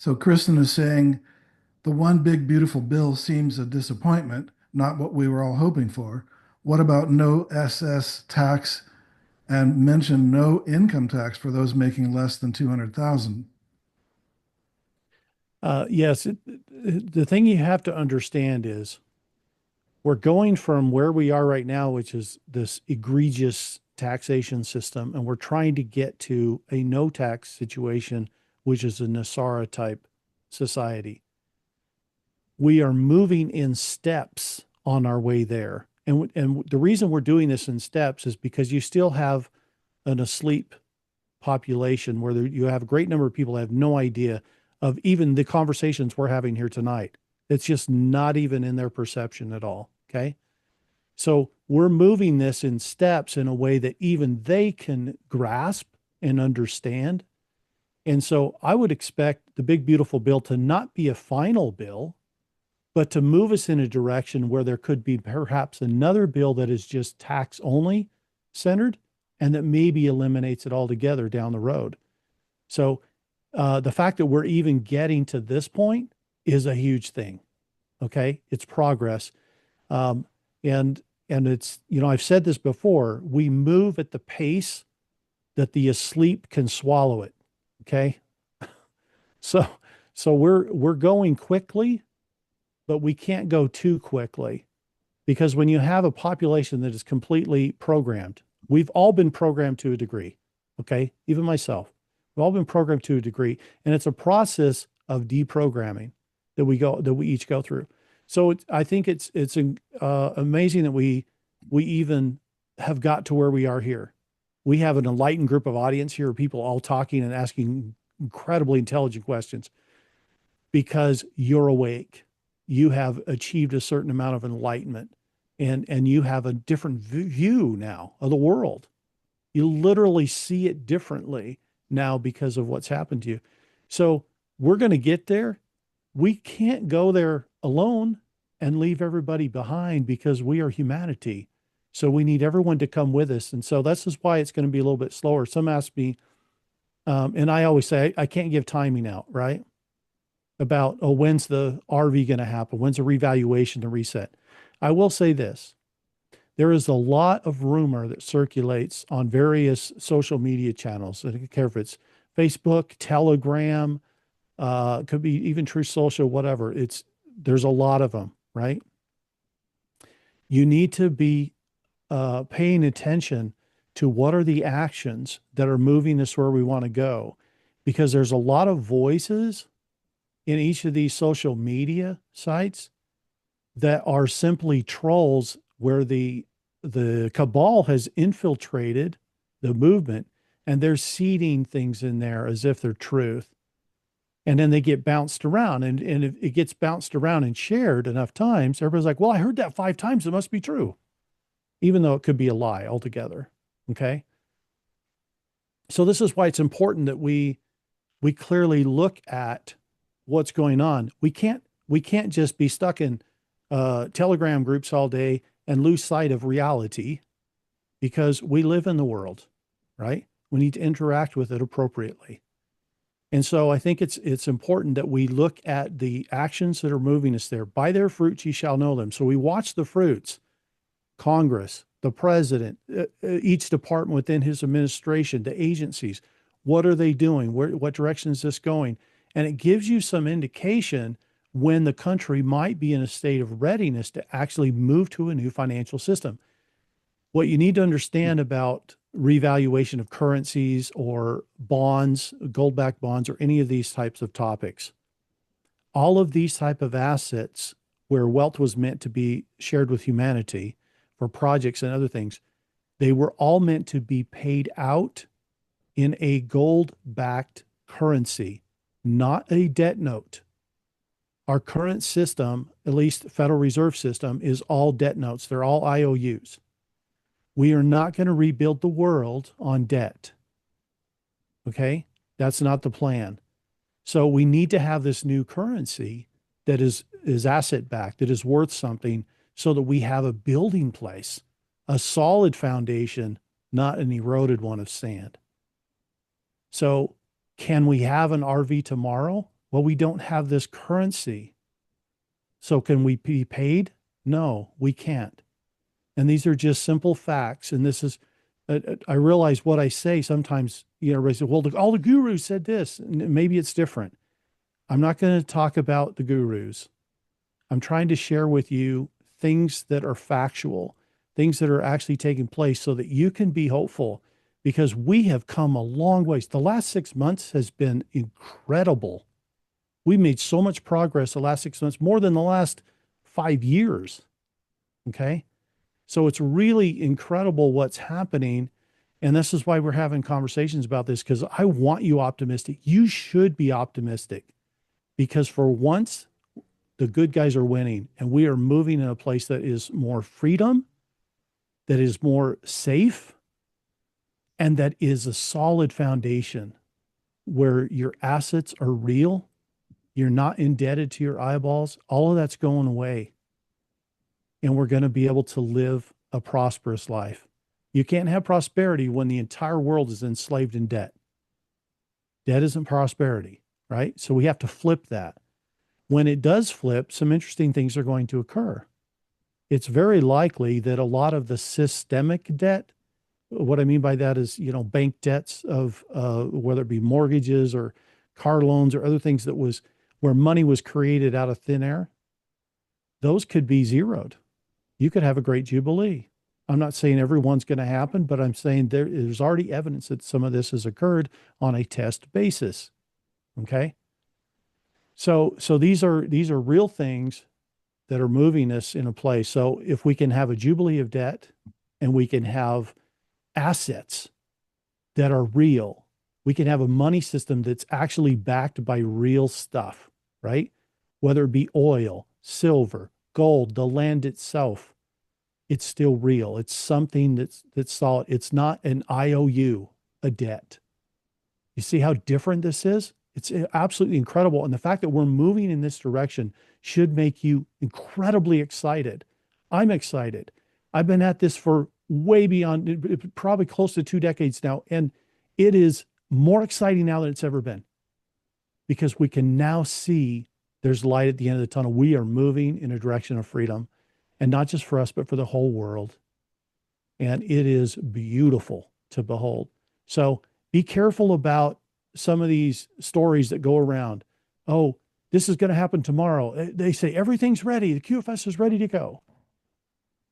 So Kristen is saying the one big beautiful bill seems a disappointment, not what we were all hoping for. What about no SS tax and mention no income tax for those making less than 200,000? Yes, the thing you have to understand is we're going from where we are right now, which is this egregious taxation system, and we're trying to get to a no tax situation, which is a Nasara type society. We are moving in steps on our way there. And the reason we're doing this in steps is because you still have an asleep population where you have a great number of people that have no idea of even the conversations we're having here tonight. It's just not even in their perception at all. Okay. So we're moving this in steps in a way that even they can grasp and understand. And so I would expect the big, beautiful bill to not be a final bill, but to move us in a direction where there could be perhaps another bill that is just tax only centered and that maybe eliminates it altogether down the road. So the fact that we're even getting to this point is a huge thing. Okay, it's progress, um, and it's I've said this before. We move at the pace that the asleep can swallow it. Okay, so we're going quickly, but we can't go too quickly because when you have a population that is completely programmed, we've all been programmed to a degree. Okay, even myself, we've all been programmed to a degree, and it's a process of deprogramming that we each go through. So I think it's amazing that we even have got to where we are here. We have an enlightened group of audience here, people all talking and asking incredibly intelligent questions because you're awake. You have achieved a certain amount of enlightenment and you have a different view now of the world. You literally see it differently now because of what's happened to you. So we're going to get there. We can't go there alone and leave everybody behind because we are humanity. So we need everyone to come with us. And so this is why it's going to be a little bit slower. Some ask me, and I always say, I can't give timing out, right? About, oh, when's the RV going to happen? When's the revaluation, the reset? I will say this. There is a lot of rumor that circulates on various social media channels. I don't care if it's Facebook, Telegram, could be even True Social, whatever. There's a lot of them, right? You need to be paying attention to what are the actions that are moving us where we want to go, because there's a lot of voices in each of these social media sites that are simply trolls where the cabal has infiltrated the movement and they're seeding things in there as if they're truth. And then they get bounced around. And if it gets bounced around and shared enough times, everybody's like, well, I heard that 5 times. It must be true, even though it could be a lie altogether. Okay. So this is why it's important that we clearly look at what's going on. We can't just be stuck in Telegram groups all day and lose sight of reality because we live in the world, right? We need to interact with it appropriately. And so I think it's important that we look at the actions that are moving us there. By their fruits ye shall know them. So we watch the fruits. Congress, the president, each department within his administration, the agencies. What are they doing? What direction is this going? And it gives you some indication when the country might be in a state of readiness to actually move to a new financial system. What you need to understand about revaluation of currencies or bonds, gold-backed bonds, or any of these types of topics, all of these type of assets where wealth was meant to be shared with humanity for projects and other things, they were all meant to be paid out in a gold-backed currency, not a debt note. Our current system, at least Federal Reserve System, is all debt notes. They're all IOUs. We are not going to rebuild the world on debt. Okay? That's not the plan. So we need to have this new currency that is asset backed, that is worth something, so that we have a building place, a solid foundation, not an eroded one of sand. So can we have an RV tomorrow? Well, we don't have this currency. So can we be paid? No, we can't. And these are just simple facts. And this is, I realize what I say sometimes, everybody says, well, all the gurus said this, and maybe it's different. I'm not going to talk about the gurus. I'm trying to share with you things that are factual, things that are actually taking place so that you can be hopeful because we have come a long ways. The last 6 months has been incredible. We made so much progress the last 6 months, more than the last 5 years. Okay. So it's really incredible what's happening. And this is why we're having conversations about this because I want you optimistic. You should be optimistic because for once, the good guys are winning and we are moving in a place that is more freedom, that is more safe, and that is a solid foundation where your assets are real. You're not indebted to your eyeballs. All of that's going away. And we're going to be able to live a prosperous life. You can't have prosperity when the entire world is enslaved in debt. Debt isn't prosperity, right? So we have to flip that. When it does flip, some interesting things are going to occur. It's very likely that a lot of the systemic debt, what I mean by that is, bank debts of whether it be mortgages or car loans or other things that was where money was created out of thin air, those could be zeroed. You could have a great jubilee. I'm not saying everyone's going to happen, but I'm saying there's already evidence that some of this has occurred on a test basis. Okay. So these are real things that are moving us in a place. So if we can have a jubilee of debt and we can have assets that are real, we can have a money system that's actually backed by real stuff, right? Whether it be oil, silver, gold, the land itself, it's still real. It's something that's solid. It's not an IOU, a debt. You see how different this is? It's absolutely incredible. And the fact that we're moving in this direction should make you incredibly excited. I'm excited. I've been at this for way beyond, probably close to 2 decades now. And it is more exciting now than it's ever been because we can now see there's light at the end of the tunnel. We are moving in a direction of freedom, and not just for us, but for the whole world. And it is beautiful to behold. So be careful about some of these stories that go around. Oh, this is going to happen tomorrow. They say everything's ready. The QFS is ready to go.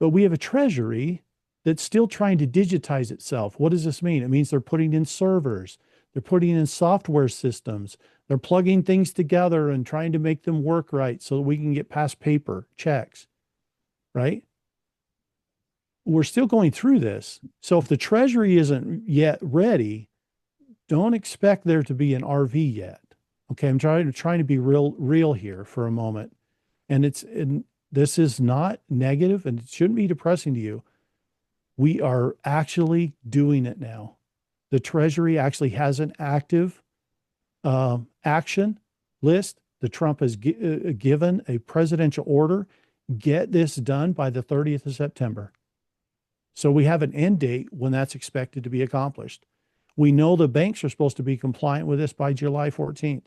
But we have a treasury that's still trying to digitize itself. What does this mean? It means they're putting in servers. They're putting in software systems. They're plugging things together and trying to make them work right so that we can get past paper checks, right? We're still going through this. So if the treasury isn't yet ready, don't expect there to be an RV yet. Okay, I'm trying to be real here for a moment. And this is not negative and it shouldn't be depressing to you. We are actually doing it now. The Treasury actually has an active action list. The Trump has given a presidential order. Get this done by the 30th of September. So we have an end date when that's expected to be accomplished. We know the banks are supposed to be compliant with this by July 14th.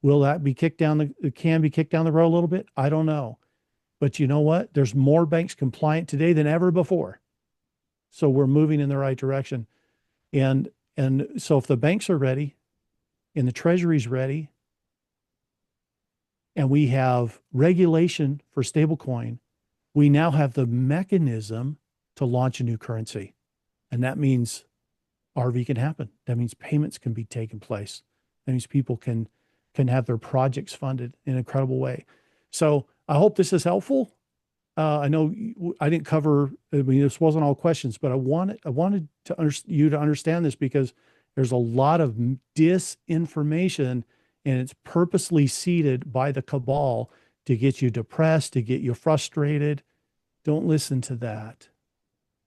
Will that be kicked down the road a little bit? I don't know. But you know what? There's more banks compliant today than ever before. So we're moving in the right direction. And so if the banks are ready and the Treasury's ready and we have regulation for stablecoin, we now have the mechanism to launch a new currency. And that means RV can happen. That means payments can be taken place. That means people can have their projects funded in an incredible way. So I hope this is helpful. I know I didn't cover, this wasn't all questions, but I wanted you to understand this because there's a lot of disinformation and it's purposely seeded by the cabal to get you depressed, to get you frustrated. Don't listen to that.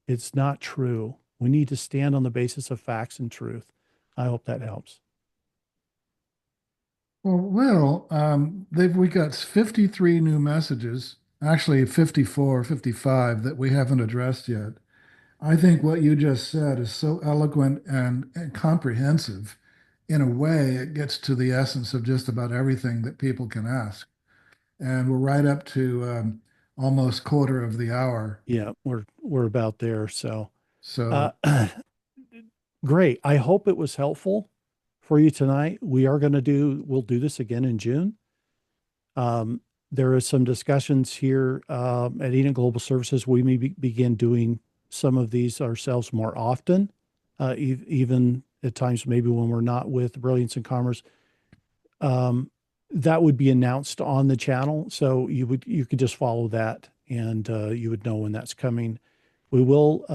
It's not true. We need to stand on the basis of facts and truth. I hope that helps. Well, we got 53 new messages, actually 54, 55 that we haven't addressed yet. I think what you just said is so eloquent and comprehensive. in a way, it gets to the essence of just about everything that people can ask. And we're right up to almost quarter of the hour. Yeah, we're about there. So, So uh, great. I hope it was helpful for you tonight. We'll do this again in June. Um, there is some discussions here at Enoch Global Services. We may begin doing some of these ourselves more often, even at times maybe when we're not with Brilliance and Commerce. Um, that would be announced on the channel, so you could just follow that, and you would know when that's coming. We will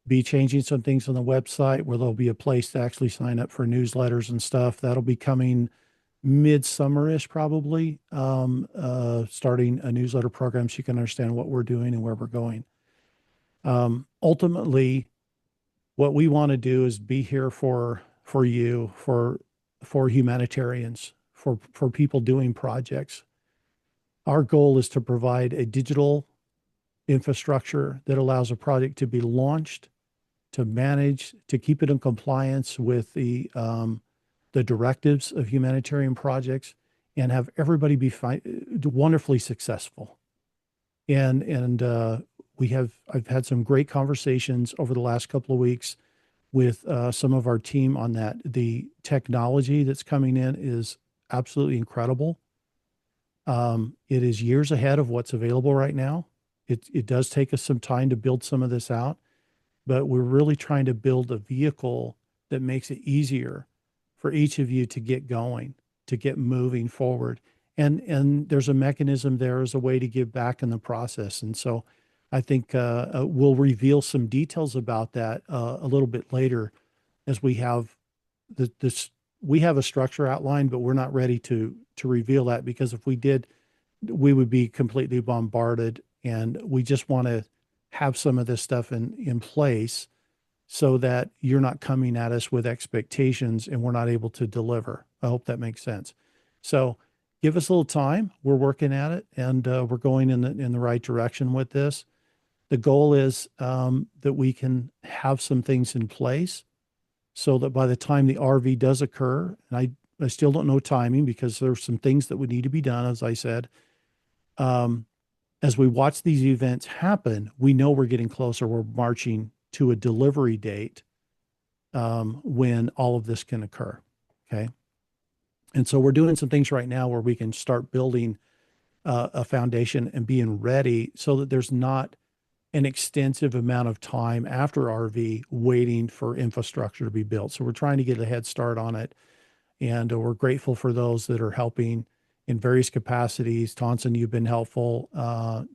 be changing some things on the website where there'll be a place to actually sign up for newsletters and stuff. That'll be coming midsummer-ish probably, starting a newsletter program so you can understand what we're doing and where we're going. Ultimately, what we want to do is be here for you, for humanitarians, for people doing projects. Our goal is to provide a digital infrastructure that allows a project to be launched, to manage, to keep it in compliance with the directives of humanitarian projects, and have everybody be wonderfully successful. And I've had some great conversations over the last couple of weeks with some of our team on that. The technology that's coming in is absolutely incredible. It is years ahead of what's available right now. It does take us some time to build some of this out, but we're really trying to build a vehicle that makes it easier for each of you to get going, to get moving forward. And there's a mechanism there as a way to give back in the process. And so I think we'll reveal some details about that a little bit later as we have this. We have a structure outlined, but we're not ready to reveal that, because if we did, we would be completely bombarded. And we just want to have some of this stuff in place so that you're not coming at us with expectations and we're not able to deliver. I hope that makes sense. So give us a little time. We're working at it, and we're going in the right direction with this. The goal is that we can have some things in place so that by the time the RV does occur, and I still don't know timing because there's some things that would need to be done, as I said. As we watch these events happen, we know we're getting closer. We're marching to a delivery date when all of this can occur. Okay. And so we're doing some things right now where we can start building a foundation and being ready so that there's not an extensive amount of time after RV waiting for infrastructure to be built. So we're trying to get a head start on it. And we're grateful for those that are helping in various capacities. Tonson, you've been helpful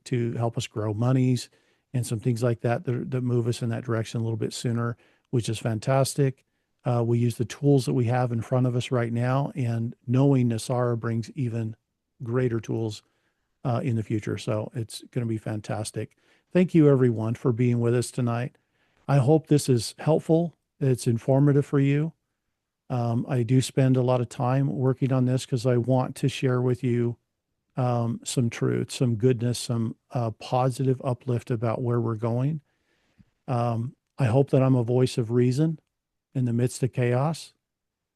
to help us grow monies and some things like that move us in that direction a little bit sooner, which is fantastic. We use the tools that we have in front of us right now, and knowing NESARA brings even greater tools in the future. So it's going to be fantastic. Thank you, everyone, for being with us tonight. I hope this is helpful. It's informative for you. I do spend a lot of time working on this because I want to share with you some truth, some goodness, some positive uplift about where we're going. I hope that I'm a voice of reason in the midst of chaos.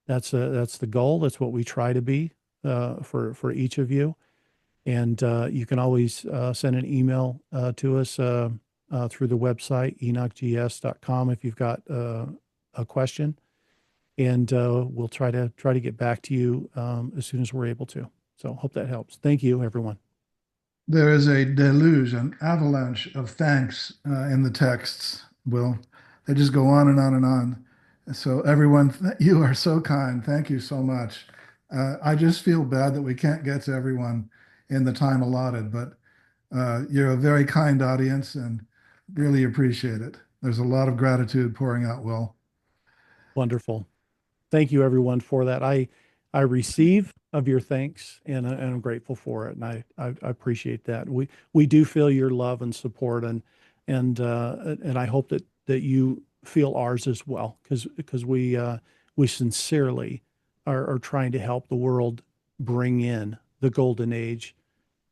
That's the goal. That's what we try to be for each of you. And you can always send an email to us through the website, enochgs.com, if you've got a question. And we'll try to get back to you as soon as we're able to. So hope that helps. Thank you, everyone. there is a deluge, an avalanche of thanks in the texts, Will. They just go on and on and on. So everyone, you are so kind. Thank you so much. I just feel bad that we can't get to everyone in the time allotted, but you're a very kind audience and really appreciate it. There's a lot of gratitude pouring out, Will. Wonderful. Thank you, everyone, for that. I receive of your thanks, and I'm grateful for it, and I appreciate that. We do feel your love and support, and I hope that you feel ours as well, because we sincerely are trying to help the world bring in the golden age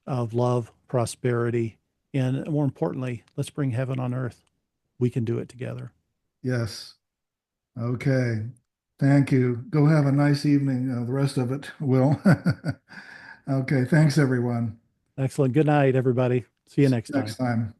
of love, prosperity, and more importantly, let's bring heaven on earth. We can do it together. Yes. Okay. Thank you. Go have a nice evening, the rest of it, Will. Okay, thanks, everyone. Excellent. Good night, everybody. See you See next you next time. time.